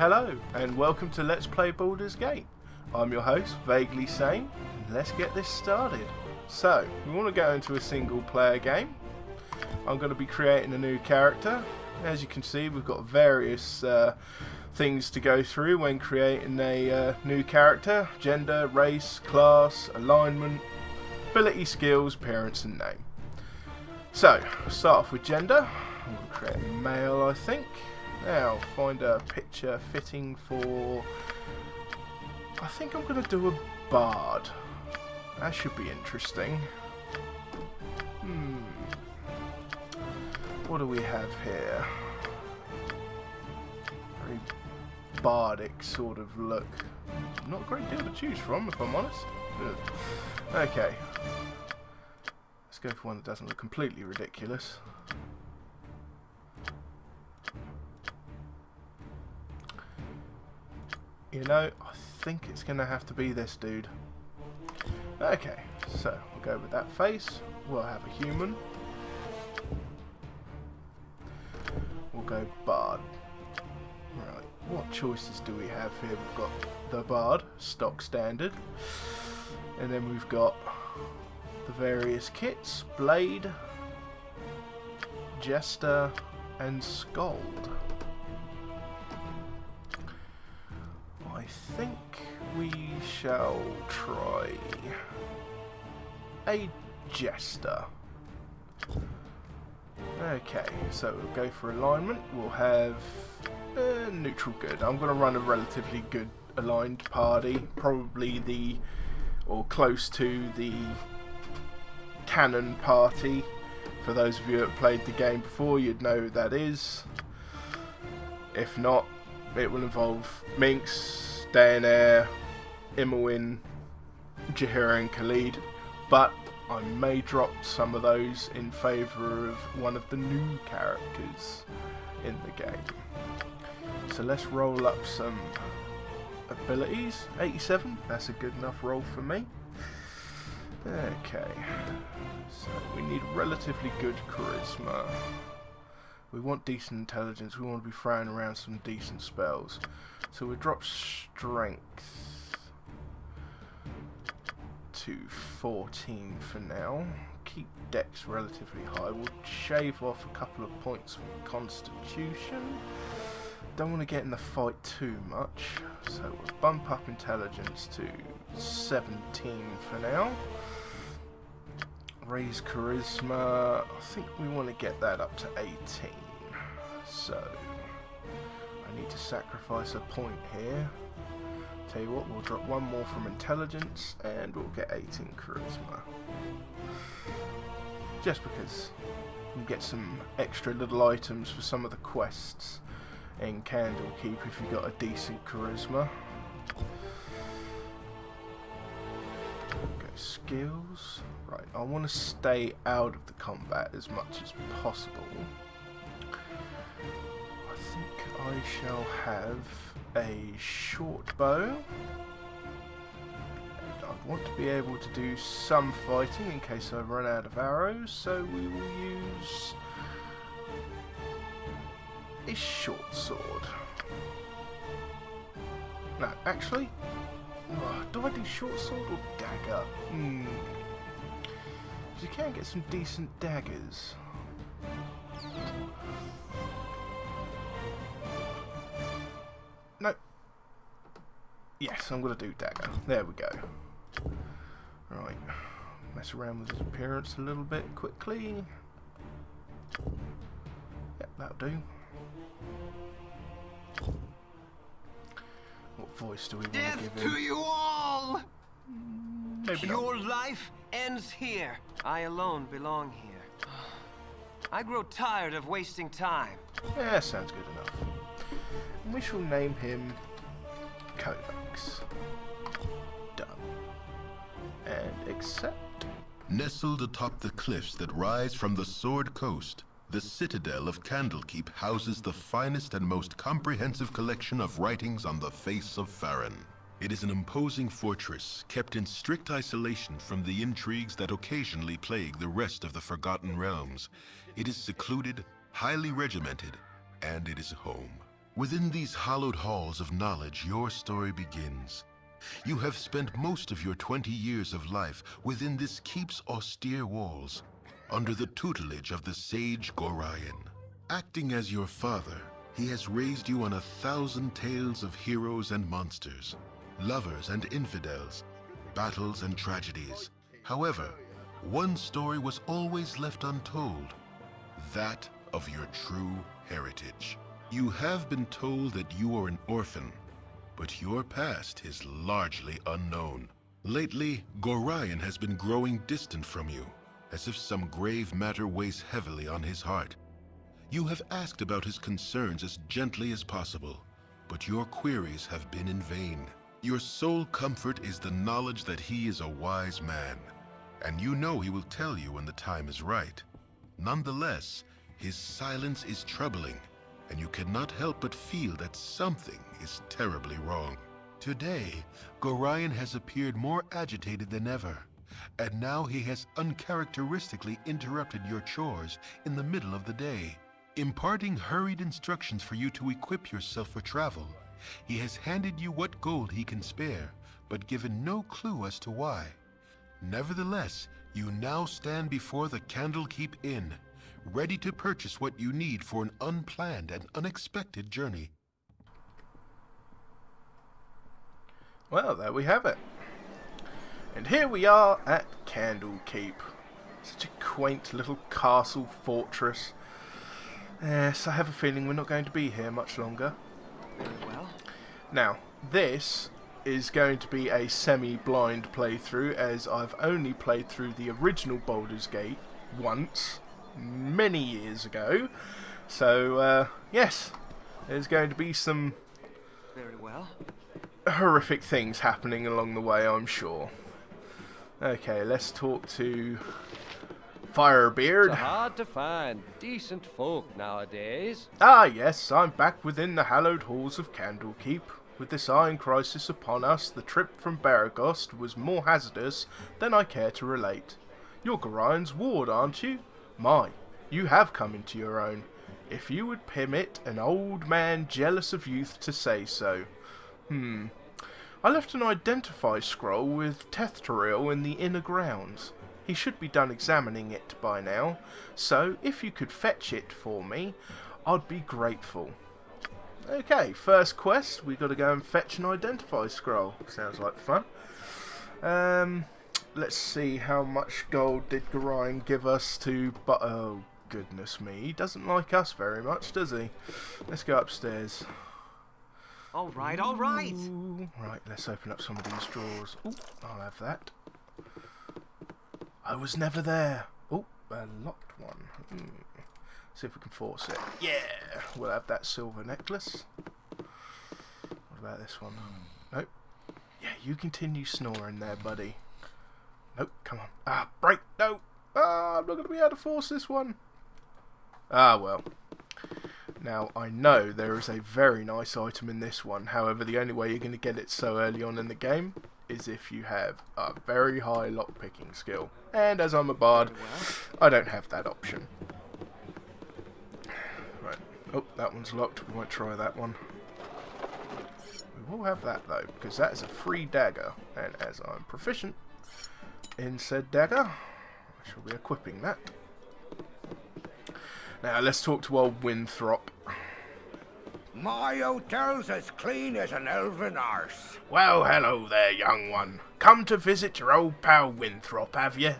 Hello and welcome to Let's Play Baldur's Gate. I'm your host, VaguelySane, and let's get this started. So, we want to go into a single player game. I'm going to be creating a new character. As you can see, we've got various things to go through when creating a new character. Gender, race, class, alignment, ability, skills, appearance and name. So, start off with gender. I'm going to create a male, I think. Now, find a picture fitting for... I think I'm going to do a bard. That should be interesting. What do we have here? Very bardic sort of look. Not a great deal to choose from, if I'm honest. Okay. Let's go for one that doesn't look completely ridiculous. You know, I think it's going to have to be this dude. Okay, so we'll go with that face. We'll have a human. We'll go bard. Right, what choices do we have here? We've got the bard, stock standard. And then we've got the various kits, blade, jester, and skald. I think we shall try a jester. Okay, so we'll go for alignment. We'll have neutral good. I'm going to run a relatively good aligned party, probably or close to the canon party. For those of you that played the game before, you'd know who that is. If not, it will involve Minx, Daenerys, Imowin, Jaheira and Khalid, but I may drop some of those in favour of one of the new characters in the game. So let's roll up some abilities. 87, that's a good enough roll for me. Okay, so we need relatively good charisma. We want decent intelligence, we want to be throwing around some decent spells. So we'll drop strength to 14 for now. Keep dex relatively high. We'll shave off a couple of points from constitution. Don't want to get in the fight too much. So we'll bump up intelligence to 17 for now. Raise charisma. I think we want to get that up to 18. So I need to sacrifice a point here. Tell you what, we'll drop one more from intelligence and we'll get 18 charisma. Just because you can get some extra little items for some of the quests in Candlekeep if you've got a decent charisma. Okay, skills. Right, I want to stay out of the combat as much as possible. I think I shall have a short bow. And I want to be able to do some fighting in case I run out of arrows, so we will use a short sword. No, actually, do I do short sword or dagger? You can get some decent daggers. No. Yes, I'm going to do dagger. There we go. Right. Mess around with his appearance a little bit quickly. Yep, that'll do. What voice do we want to give him? Death to you all! Maybe Your not. life ends here. I alone belong here. I grow tired of wasting time. Yeah, sounds good enough. And we shall name him Kovacs. Done. And accept. Nestled atop the cliffs that rise from the Sword Coast, the citadel of Candlekeep houses the finest and most comprehensive collection of writings on the face of Farron. It is an imposing fortress, kept in strict isolation from the intrigues that occasionally plague the rest of the Forgotten Realms. It is secluded, highly regimented, and it is home. Within these hallowed halls of knowledge, your story begins. You have spent most of your 20 years of life within this keep's austere walls, under the tutelage of the sage Gorion. Acting as your father, he has raised you on 1,000 tales of heroes and monsters, lovers and infidels, battles and tragedies. However, one story was always left untold, that of your true heritage. You have been told that you are an orphan, but your past is largely unknown. Lately, Gorion has been growing distant from you, as if some grave matter weighs heavily on his heart. You have asked about his concerns as gently as possible, but your queries have been in vain. Your sole comfort is the knowledge that he is a wise man, and you know he will tell you when the time is right. Nonetheless, his silence is troubling, and you cannot help but feel that something is terribly wrong. Today, Gorion has appeared more agitated than ever, and now he has uncharacteristically interrupted your chores in the middle of the day. Imparting hurried instructions for you to equip yourself for travel, he has handed you what gold he can spare, but given no clue as to why. Nevertheless, you now stand before the Candlekeep Inn, ready to purchase what you need for an unplanned and unexpected journey. Well, there we have it. And here we are at Candlekeep. Such a quaint little castle fortress. Yes, I have a feeling we're not going to be here much longer. Very well. Now, this is going to be a semi-blind playthrough, as I've only played through the original Baldur's Gate once, many years ago. So, yes, there's going to be some Very well. horrific things happening along the way, I'm sure. Okay, let's talk to Firebeard. It's hard to find decent folk nowadays. Ah, yes, I'm back within the hallowed halls of Candlekeep. With this iron crisis upon us, the trip from Baragost was more hazardous than I care to relate. You're Gorion's ward, aren't you? My, you have come into your own, if you would permit an old man jealous of youth to say so. I left an identify scroll with Tethtoril in the inner grounds. He should be done examining it by now, so if you could fetch it for me, I'd be grateful. Okay, first quest, we've got to go and fetch an identify scroll. Sounds like fun. Let's see, how much gold did Gorion give us to... oh, goodness me, he doesn't like us very much, does he? Let's go upstairs. All right, all right. Ooh, right, let's open up some of these drawers. Ooh, I'll have that. I was never there. Oh, a locked one. See if we can force it. Yeah, we'll have that silver necklace. What about this one? Nope. Yeah, you continue snoring there, buddy. Nope, come on. Ah, break! No! Ah, I'm not going to be able to force this one. Ah, well. Now, I know there is a very nice item in this one. However, the only way you're going to get it so early on in the game is if you have a very high lockpicking skill. And as I'm a bard, I don't have that option. Right. Oh, that one's locked. We won't try that one. We will have that, though, because that is a free dagger. And as I'm proficient in said dagger, I shall be equipping that. Now, let's talk to old Winthrop. My hotel's as clean as an elven arse. Well, hello there, young one. Come to visit your old pal Winthrop, have you?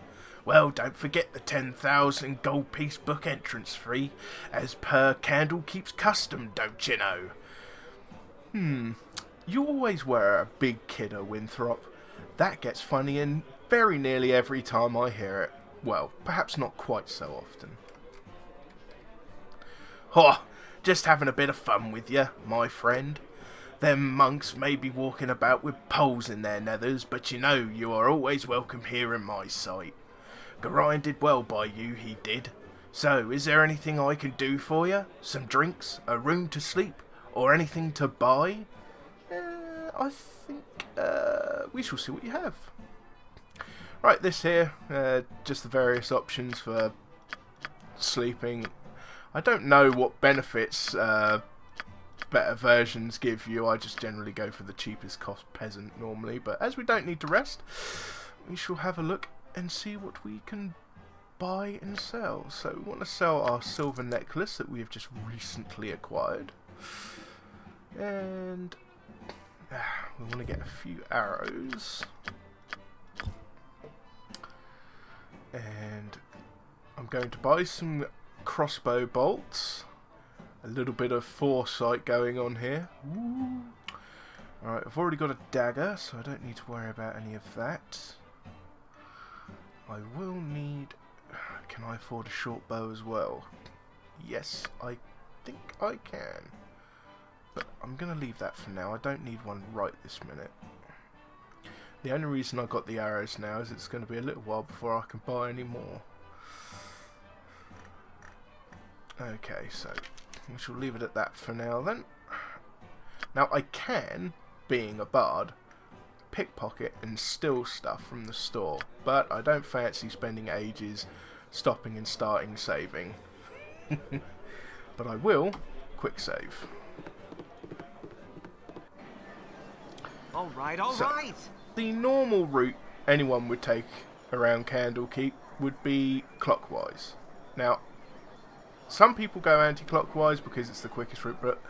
Well, don't forget the 10,000 gold piece book entrance fee, as per Candlekeep's custom, don't you know? You always were a big kidder, Winthrop. That gets funny in very nearly every time I hear it. Well, perhaps not quite so often. Oh, just having a bit of fun with you, my friend. Them monks may be walking about with poles in their nethers, but you know you are always welcome here in my sight. Gorion did well by you, he did. So, is there anything I can do for you? Some drinks, a room to sleep, or anything to buy? I think we shall see what you have. Right, this here, just the various options for sleeping. I don't know what benefits better versions give you. I just generally go for the cheapest cost peasant normally, but as we don't need to rest, we shall have a look and see what we can buy and sell. So we want to sell our silver necklace that we have just recently acquired, and we want to get a few arrows, and I'm going to buy some crossbow bolts. A little bit of foresight going on here. Alright, I've already got a dagger, so I don't need to worry about any of that. I will need... Can I afford a short bow as well? Yes, I think I can. But I'm going to leave that for now. I don't need one right this minute. The only reason I got the arrows now is it's going to be a little while before I can buy any more. Okay, so we shall leave it at that for now then. Now I can, being a bard, pickpocket and steal stuff from the store, but I don't fancy spending ages stopping and starting saving. But I will quick save. Alright, So, alright! the normal route anyone would take around Candlekeep would be clockwise. Now, some people go anti-clockwise because it's the quickest route, but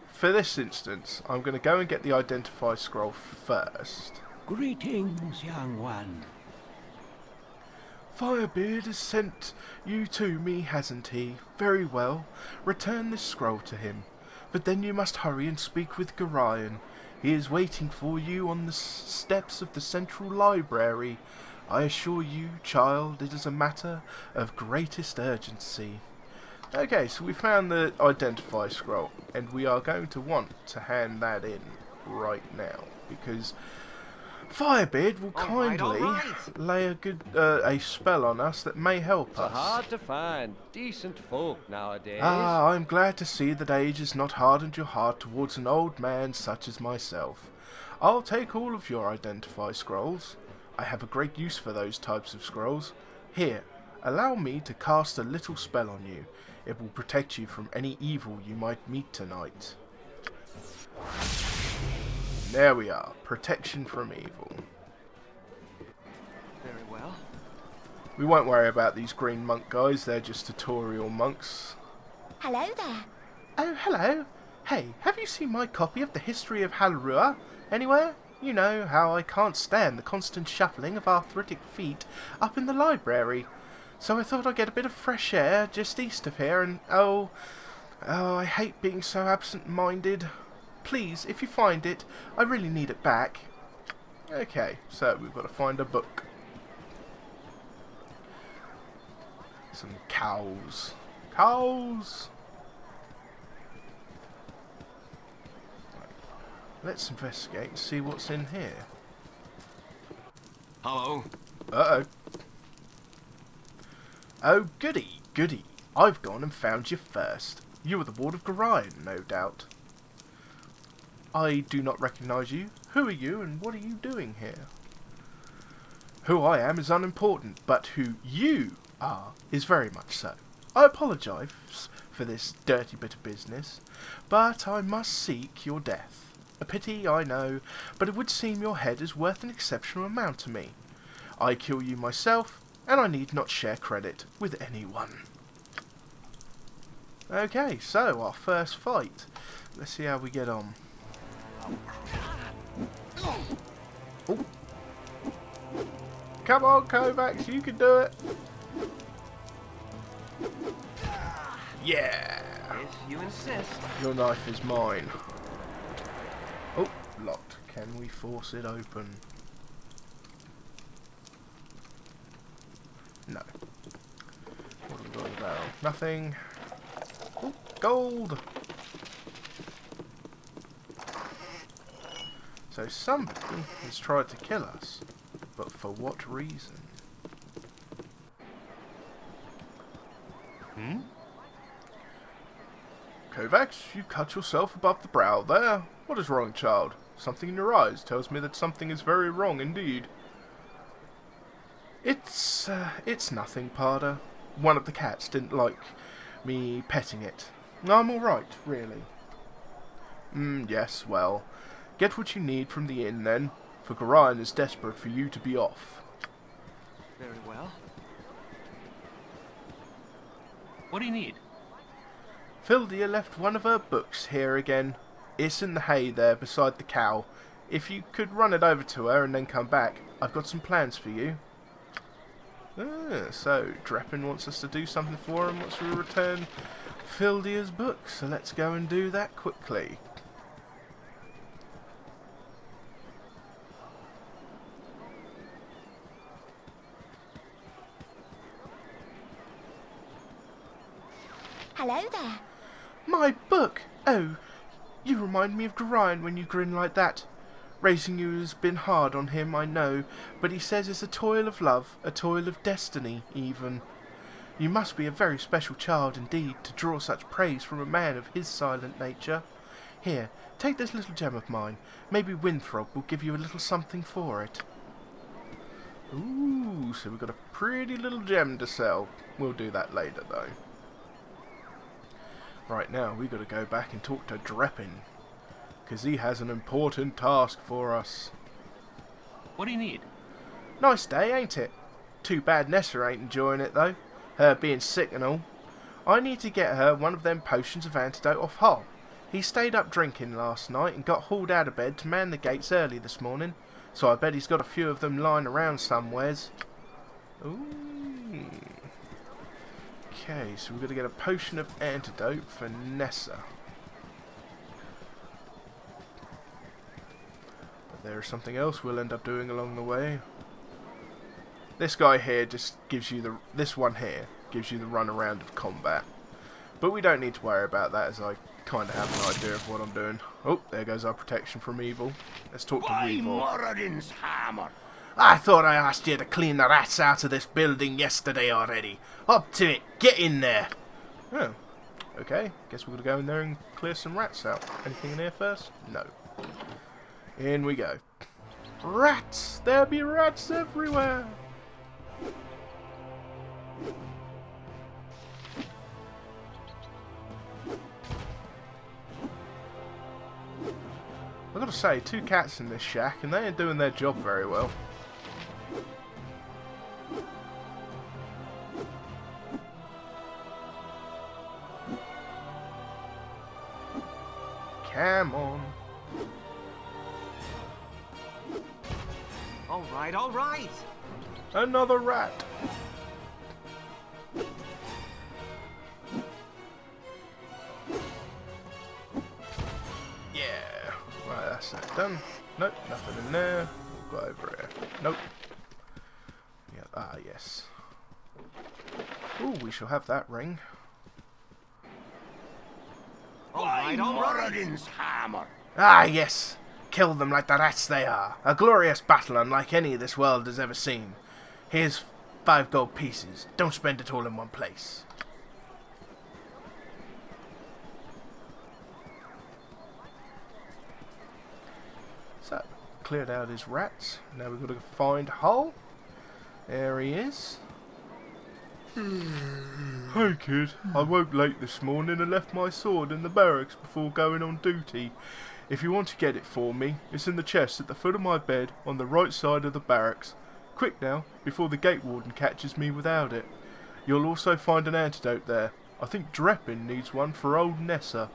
for this instance, I'm going to go and get the Identify scroll first. Greetings, young one. Firebeard has sent you to me, hasn't he? Very well. Return this scroll to him. But then you must hurry and speak with Gorion. He is waiting for you on the steps of the Central Library. I assure you, child, it is a matter of greatest urgency. Okay, so we found the Identify scroll, and we are going to want to hand that in right now, because Firebeard will kindly lay a spell on us that may help us. It's hard to find decent folk nowadays. Ah, I'm glad to see that age has not hardened your heart towards an old man such as myself. I'll take all of your Identify scrolls. I have a great use for those types of scrolls. Here, allow me to cast a little spell on you. It will protect you from any evil you might meet tonight. There we are. Protection from evil. Very well. We won't worry about these green monk guys. They're just tutorial monks. Hello there. Oh, hello. Hey, have you seen my copy of the History of Halrua anywhere? You know how I can't stand the constant shuffling of arthritic feet up in the library. So I thought I'd get a bit of fresh air just east of here, and oh, I hate being so absent-minded. Please, if you find it, I really need it back. Okay, so we've got to find a book. Some cows. Cows! Let's investigate and see what's in here. Hello? Uh-oh. Oh, goody, goody. I've gone and found you first. You are the Ward of Gorion, no doubt. I do not recognise you. Who are you, and what are you doing here? Who I am is unimportant, but who you are is very much so. I apologise for this dirty bit of business, but I must seek your death. A pity, I know, but it would seem your head is worth an exceptional amount to me. I kill you myself, and I need not share credit with anyone. Okay, so our first fight. Let's see how we get on. Ooh. Come on, Kovacs, you can do it. Yeah. If you insist. Your knife is mine. Oh, locked. Can we force it open? No. What have we got in the barrel? Nothing. Oh, gold! So somebody has tried to kill us, but for what reason? Kovacs, you cut yourself above the brow there. What is wrong, child? Something in your eyes tells me that something is very wrong indeed. It's nothing, Parda. One of the cats didn't like me petting it. I'm alright, really. Yes, well, get what you need from the inn then, for Gorion is desperate for you to be off. Very well. What do you need? Fildia left one of her books here again. It's in the hay there beside the cow. If you could run it over to her and then come back, I've got some plans for you. So Dreppin wants us to do something for him once we return Fildia's book, so let's go and do that quickly. Hello there. My book! Oh, you remind me of Gorion when you grin like that. Raising you has been hard on him, I know, but he says it's a toil of love, a toil of destiny, even. You must be a very special child indeed to draw such praise from a man of his silent nature. Here, take this little gem of mine. Maybe Winthrop will give you a little something for it. Ooh, so we've got a pretty little gem to sell. We'll do that later, though. Right now, we've got to go back and talk to Dreppin, because he has an important task for us. What do you need? Nice day, ain't it? Too bad Nessa ain't enjoying it, though. Her being sick and all. I need to get her one of them potions of antidote off Hull. He stayed up drinking last night and got hauled out of bed to man the gates early this morning, so I bet he's got a few of them lying around somewheres. Ooh. Okay, so we're going to get a potion of antidote for Nessa. But there's something else we'll end up doing along the way. This guy here just gives you this one here gives you the run around of combat. But we don't need to worry about that, as I kind of have an idea of what I'm doing. Oh, there goes our protection from evil. Let's talk to Weevil. Moradin's hammer. I thought I asked you to clean the rats out of this building yesterday already. Up to it. Get in there. Oh, okay. Guess we're going to go in there and clear some rats out. Anything in here first? No. In we go. Rats! There be rats everywhere! I've got to say, 2 cats in this shack, and they ain't doing their job very well. Come on. All right, all right. Another rat. Yeah. Right, that's that done. Nope, nothing in there. We'll go over here. Nope. Yeah, ah, yes. Ooh, we shall have that ring. All right, all right. Moradin's hammer. Ah, yes. Kill them like the rats they are. A glorious battle unlike any this world has ever seen. Here's 5 gold pieces. Don't spend it all in one place. So, cleared out his rats. Now we've got to find Hull. There he is. Hey kid, I woke late this morning and left my sword in the barracks before going on duty. If you want to get it for me, it's in the chest at the foot of my bed on the right side of the barracks. Quick now, before the gate warden catches me without it. You'll also find an antidote there. I think Dreppin needs one for old Nessa.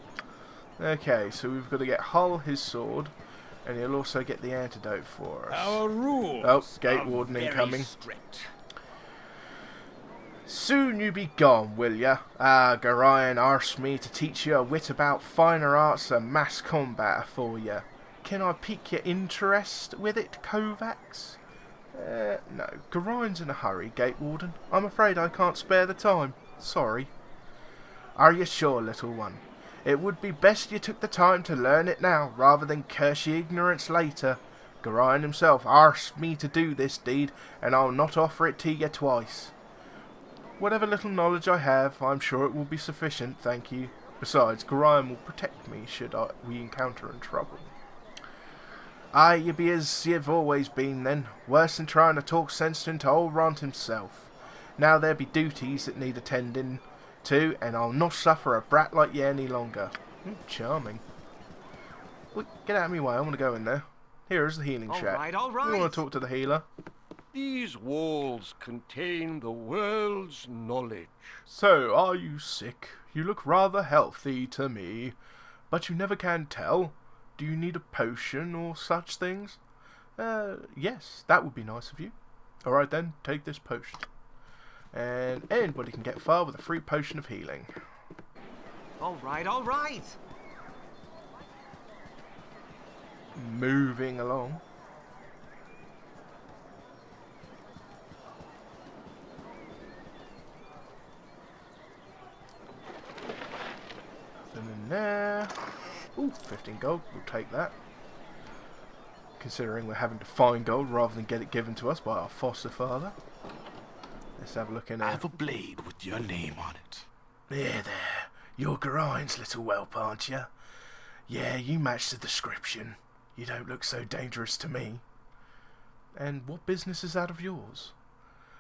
Okay, so we've got to get Hull his sword, and he'll also get the antidote for us. Our rules Oh, gate are warden very incoming. strict. Soon you be gone, will ya? Ah, Gorion asked me to teach you a wit about finer arts and mass combat for ya. Can I pique your interest with it, Kovacs? No. Gorion's in a hurry, Gate Warden. I'm afraid I can't spare the time. Sorry. Are you sure, little one? It would be best you took the time to learn it now, rather than curse your ignorance later. Gorion himself asked me to do this deed, and I'll not offer it to you twice. Whatever little knowledge I have, I'm sure it will be sufficient, thank you. Besides, Gorion will protect me should we encounter in trouble. Aye, you be as you've always been then, worse than trying to talk sense into old Ront himself. Now there be duties that need attending to, and I'll not suffer a brat like you any longer. Charming. Wait, get out of my way, I want to go in there. Here's the healing shack. All right. We want to talk to the healer. These walls contain the world's knowledge. So, are you sick? You look rather healthy to me, but you never can tell. Do you need a potion or such things? Yes, that would be nice of you. Alright then, take this potion. And anybody can get far with a free potion of healing. All right. Moving along. Nothing in there. Ooh, 15 gold. We'll take that. Considering we're having to find gold rather than get it given to us by our foster father. Let's have a look in there. I have a blade with your name on it. There. You're Gorine's little whelp, aren't you? Yeah, you match the description. You don't look so dangerous to me. And what business is that of yours?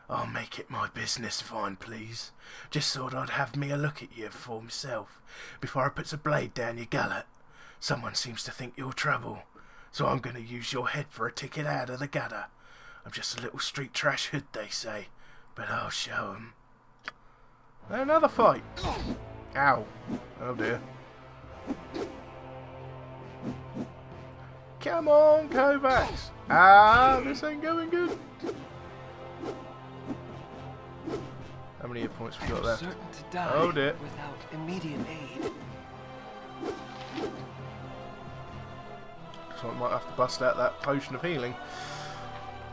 I'll make it my business, fine, please. Just thought I'd have me a look at you for myself, before I puts a blade down your gullet. Someone seems to think you're trouble, so I'm going to use your head for a ticket out of the gutter. I'm just a little street trash hood, they say, but I'll show 'em. Another fight. Ow. Oh dear. Come on, Kovacs. This ain't going good. How many hit points we got left? Certain to die Oh dear. without immediate aid. So I might have to bust out that potion of healing.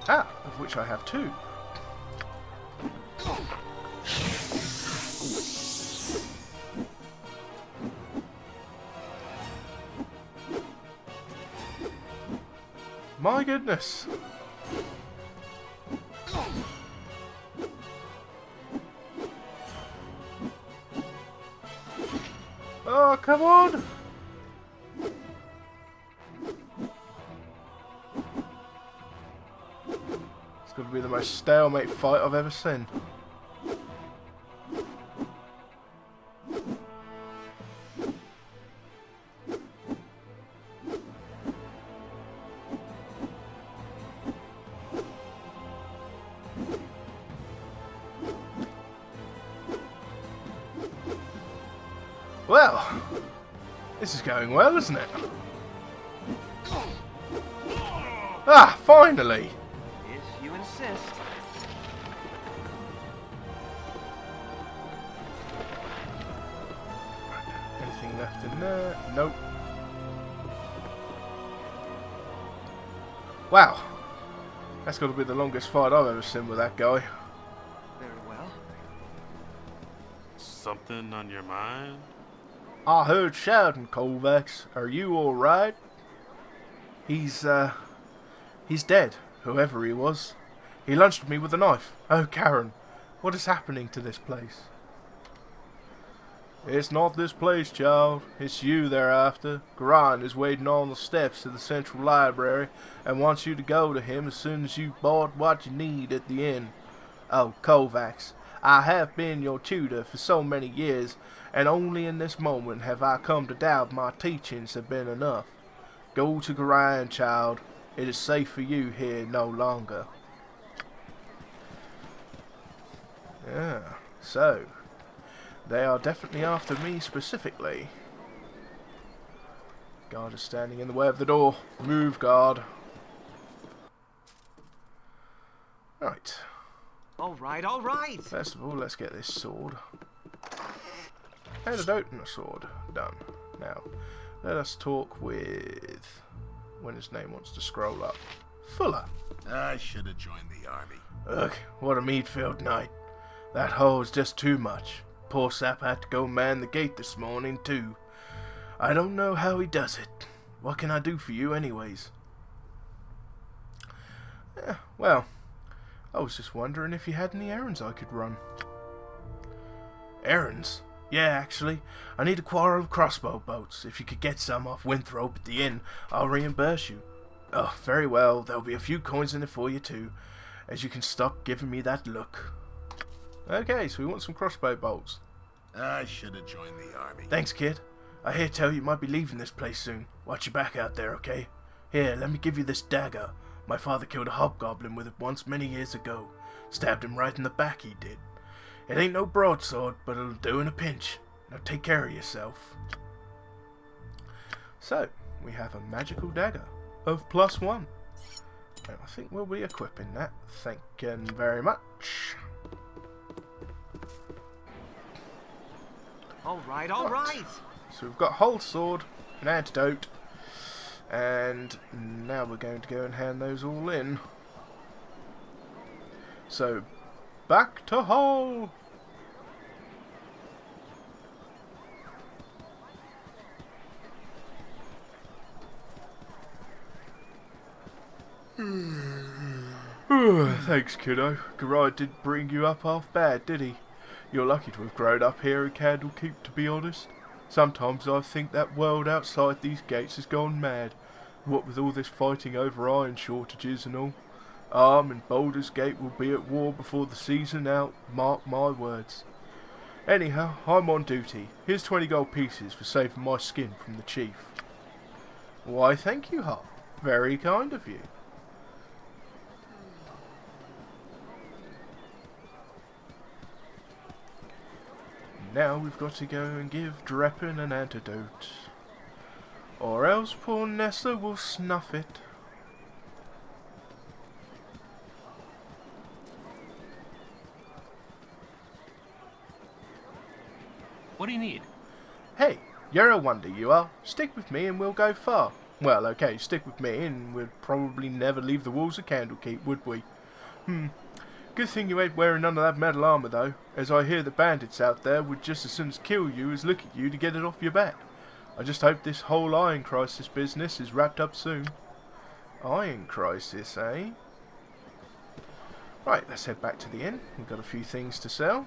Of which I have 2. My goodness. Oh, come on. It's going to be the most stalemate fight I've ever seen. Well, this is going well, isn't it? Ah, finally! If you insist. Anything left in there? Nope. Wow. That's got to be the longest fight I've ever seen with that guy. Very well. Something on your mind? I heard shouting, Kovacs. Are you alright? He's dead, whoever he was. He lunched me with a knife. Oh, Karen, what is happening to this place? It's not this place, child. It's you they're after. Grant is waiting on the steps of the central library and wants you to go to him as soon as you've bought what you need at the inn. Oh, Kovacs, I have been your tutor for so many years, and only in this moment have I come to doubt my teachings have been enough. Go to Gorion, child. It is safe for you here no longer. Yeah, so they are definitely after me specifically. Guard is standing in the way of the door. Move, guard. Right. All right. First of all, let's get this sword. Antidote and a sword. Done. Now, let us talk with... when his name wants to scroll up. Fuller. I should have joined the army. Ugh, what a meat-filled night. That hole's just too much. Poor sap had to go man the gate this morning, too. I don't know how he does it. What can I do for you, anyways? Well, I was just wondering if you had any errands I could run. Errands? Yeah, actually. I need a quarter of crossbow bolts. If you could get some off Winthrop at the inn, I'll reimburse you. Oh, very well. There'll be a few coins in it for you, too, as you can stop giving me that look. Okay, so we want some crossbow bolts. I should have joined the army. Thanks, kid. I hear tell you might be leaving this place soon. Watch your back out there, okay? Here, let me give you this dagger. My father killed a hobgoblin with it once many years ago. Stabbed him right in the back, he did. It ain't no broadsword, but it'll do in a pinch. Now take care of yourself. So, we have a magical dagger of +1. And I think we'll be equipping that. Thank you very much. Alright, alright. So we've got whole sword, an antidote, and now we're going to go and hand those all in. So, back to Hull! Thanks, kiddo. Gerard didn't bring you up half bad, did he? You're lucky to have grown up here in Candlekeep, to be honest. Sometimes I think that world outside these gates has gone mad. What with all this fighting over iron shortages and all. And Baldur's Gate will be at war before the season out, mark my words. Anyhow, I'm on duty. Here's 20 gold pieces for saving my skin from the chief. Why, thank you, Hart. Very kind of you. Now we've got to go and give Dreppen an antidote. Or else poor Nessa will snuff it. What do you need? Hey, you're a wonder, you are. Stick with me and we'll go far. Well, okay, stick with me and we'd probably never leave the walls of Candlekeep, would we? Good thing you ain't wearing none of that metal armour, though, as I hear the bandits out there would just as soon as kill you as look at you to get it off your back. I just hope this whole iron crisis business is wrapped up soon. Iron crisis, eh? Right, let's head back to the inn. We've got a few things to sell.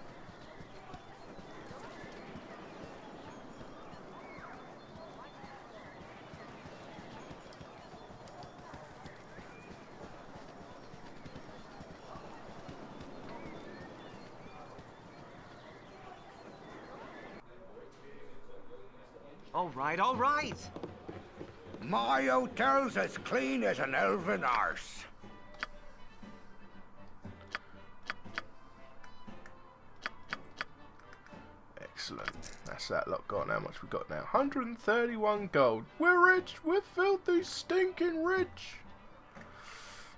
Alright, alright. My hotel's as clean as an elven arse. Excellent. That's that lot gone. How much we got now? 131 gold. We're rich. We're filthy, stinking rich.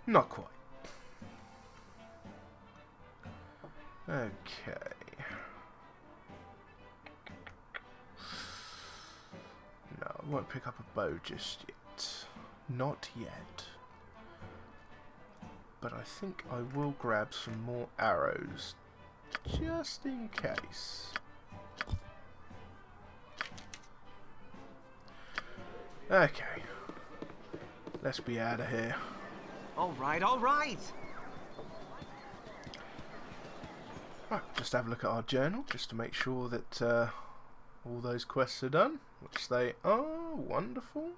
Not quite. Okay. No, I won't pick up a bow just yet. Not yet. But I think I will grab some more arrows. Just in case. Okay. Let's be out of here. Alright, alright. Right, just have a look at our journal, just to make sure that all those quests are done, which they are. Wonderful.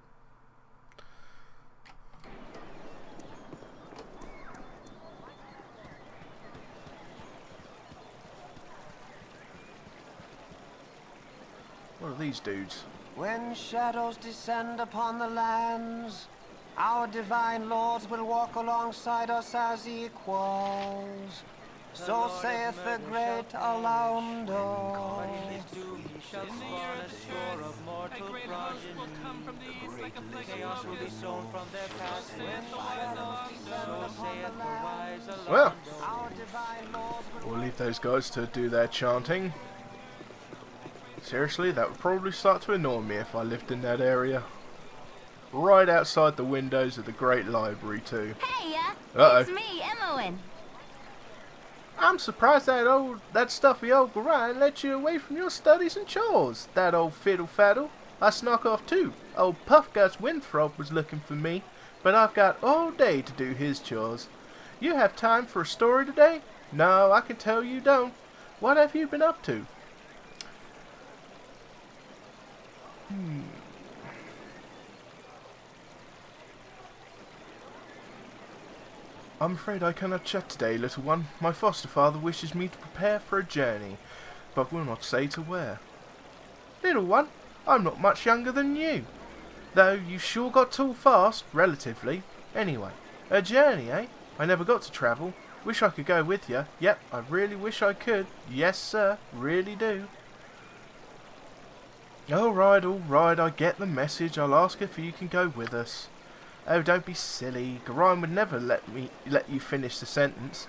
What are these dudes? When shadows descend upon the lands, our divine lords will walk alongside us as equals. So saith the great Alaundo. Well, we'll leave those guys to do their chanting. Seriously, that would probably start to annoy me if I lived in that area. Right outside the windows of the Great Library, too. Hey, Uh-oh. it's me, Emmeline. I'm surprised that stuffy old Gorion let you away from your studies and chores. That old fiddle-faddle. I snuck off too. Old Puffguts Winthrop was looking for me, but I've got all day to do his chores. You have time for a story today? No, I can tell you don't. What have you been up to? I'm afraid I cannot chat today, little one. My foster father wishes me to prepare for a journey, but will not say to where. Little one, I'm not much younger than you. Though you've sure got tall fast, relatively. Anyway, a journey, eh? I never got to travel. Wish I could go with you. Yep, I really wish I could. Yes, sir, really do. All right, I get the message. I'll ask if you can go with us. Oh, don't be silly. Gorion would never let you finish the sentence,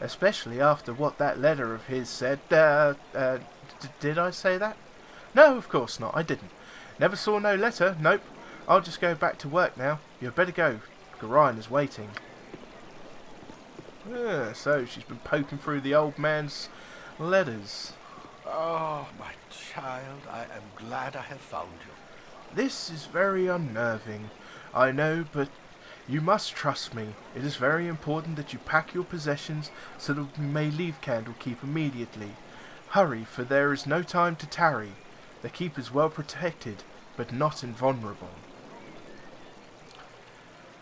especially after what that letter of his said. Did I say that? No, of course not. I didn't. Never saw no letter. Nope. I'll just go back to work now. You'd better go. Gorion is waiting. So she's been poking through the old man's letters. Oh, my child, I am glad I have found you. This is very unnerving, I know, but you must trust me. It is very important that you pack your possessions so that we may leave Candlekeep immediately. Hurry, for there is no time to tarry. The keep is well protected, but not invulnerable.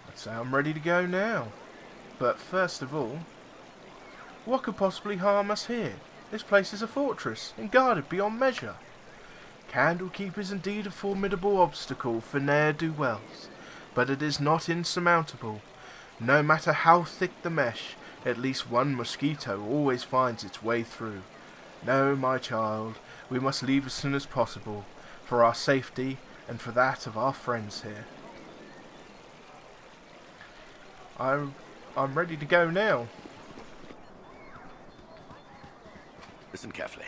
I'd say I'm ready to go now. But first of all, what could possibly harm us here? This place is a fortress, and guarded beyond measure. Candlekeep is indeed a formidable obstacle for ne'er-do-wells, but it is not insurmountable. No matter how thick the mesh, at least one mosquito always finds its way through. No, my child, we must leave as soon as possible, for our safety and for that of our friends here. I'm ready to go now. Listen carefully.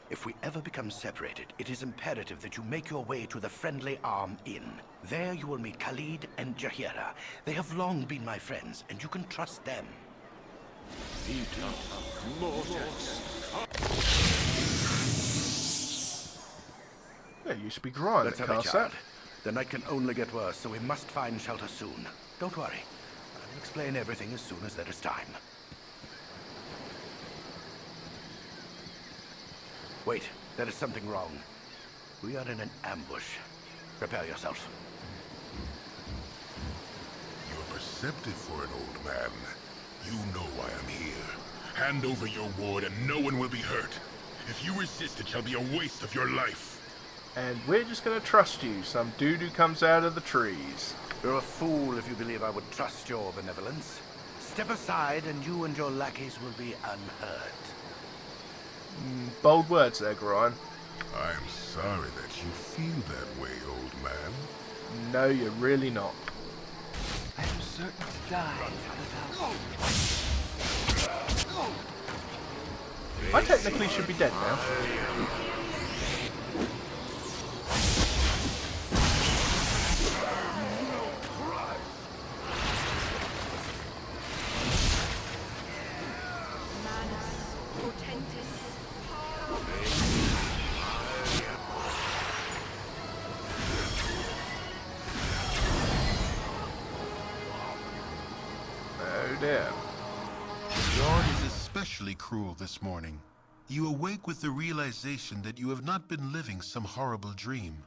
If we ever become separated, it is imperative that you make your way to the Friendly Arm Inn. There you will meet Khalid and Jahira. They have long been my friends, and you can trust them. There used to be Gorion Let's at have a Castle. chat. The night can only get worse, so we must find shelter soon. Don't worry. I'll explain everything as soon as there is time. Wait, there is something wrong. We are in an ambush. Prepare yourself. You're perceptive for an old man. You know why I'm here. Hand over your ward and no one will be hurt. If you resist, it shall be a waste of your life. And we're just going to trust you. Some doo-doo comes out of the trees. You're a fool if you believe I would trust your benevolence. Step aside and you and your lackeys will be unhurt. Bold words there, Gorion. I'm sorry that you feel that way, old man. No, you're really not. I am certain to die without. I technically should be dead now. Oh dear. Dawn is especially cruel this morning. You awake with the realization that you have not been living some horrible dream.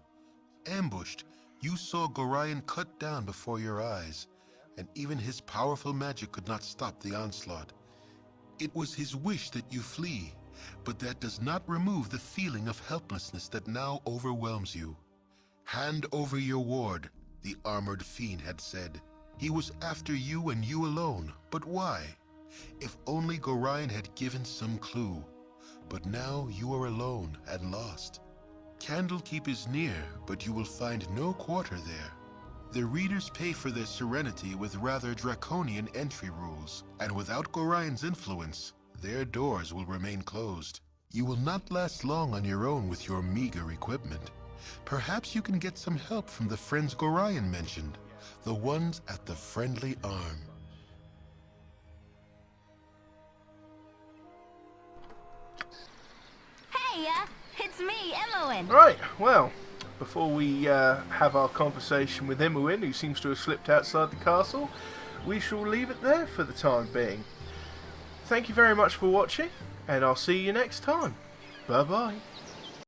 Ambushed, you saw Gorion cut down before your eyes, and even his powerful magic could not stop the onslaught. It was his wish that you flee, but that does not remove the feeling of helplessness that now overwhelms you. Hand over your ward, the armored fiend had said. He was after you and you alone, but why? If only Gorion had given some clue. But now you are alone and lost. Candlekeep is near, but you will find no quarter there. The readers pay for their serenity with rather draconian entry rules, and without Gorion's influence, their doors will remain closed. You will not last long on your own with your meager equipment. Perhaps you can get some help from the friends Gorion mentioned, the ones at the Friendly Arm. Hey, it's me, Imoen. Right, well, before we have our conversation with Imoen, who seems to have slipped outside the castle, we shall leave it there for the time being. Thank you very much for watching, and I'll see you next time. Bye-bye.